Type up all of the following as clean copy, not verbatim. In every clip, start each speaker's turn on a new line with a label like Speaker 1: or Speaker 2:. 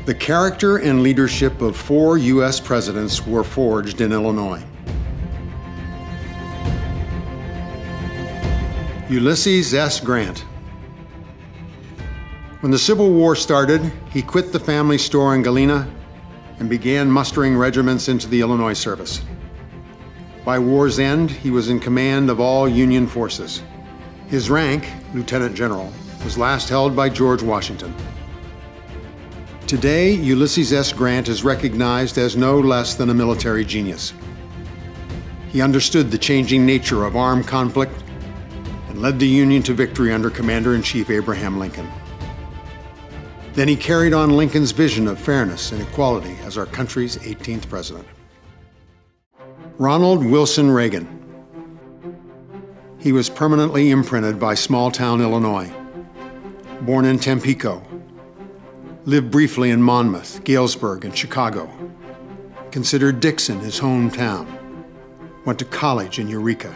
Speaker 1: The character and leadership of 4 U.S. presidents were forged in Illinois. Ulysses S. Grant. When the Civil War started, he quit the family store in Galena and began mustering regiments into the Illinois service. By war's end, he was in command of all Union forces. His rank, Lieutenant General, was last held by George Washington. Today, Ulysses S. Grant is recognized as no less than a military genius. He understood the changing nature of armed conflict and led the Union to victory under Commander-in-Chief Abraham Lincoln. Then he carried on Lincoln's vision of fairness and equality as our country's 18th president. Ronald Wilson Reagan. He was permanently imprinted by small-town Illinois. Born in Tampico, lived briefly in Monmouth, Galesburg, and Chicago. Considered Dixon his hometown. Went to college in Eureka.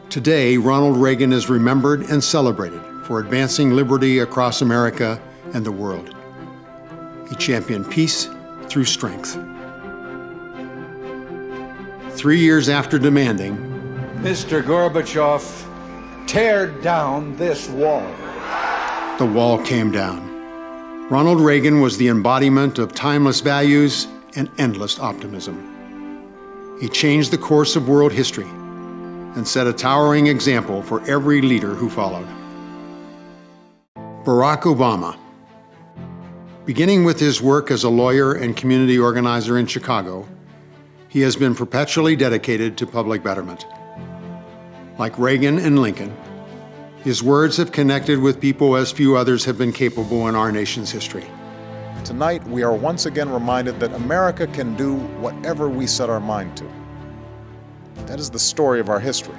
Speaker 1: Today, Ronald Reagan is remembered and celebrated for advancing liberty across America and the world. He championed peace through strength. 3 years after demanding,
Speaker 2: Mr. Gorbachev, tear down this wall.
Speaker 1: The wall came down. Ronald Reagan was the embodiment of timeless values and endless optimism. He changed the course of world history and set a towering example for every leader who followed. Barack Obama. Beginning with his work as a lawyer and community organizer in Chicago, he has been perpetually dedicated to public betterment. Like Reagan and Lincoln, his words have connected with people as few others have been capable in our nation's history.
Speaker 3: Tonight, we are once again reminded that America can do whatever we set our mind to. That is the story of our history.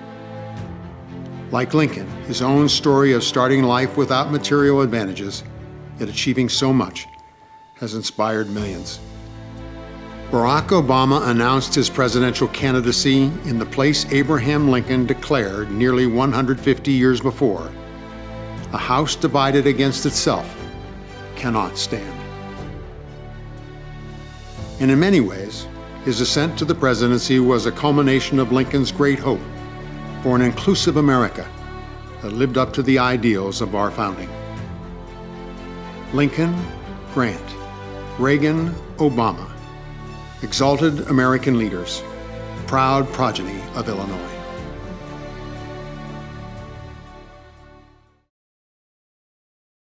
Speaker 1: Like Lincoln, his own story of starting life without material advantages, yet achieving so much, has inspired millions. Barack Obama announced his presidential candidacy in the place Abraham Lincoln declared nearly 150 years before. A house divided against itself cannot stand. And in many ways, his ascent to the presidency was a culmination of Lincoln's great hope for an inclusive America that lived up to the ideals of our founding. Lincoln, Grant, Reagan, Obama, exalted American leaders, proud progeny of Illinois.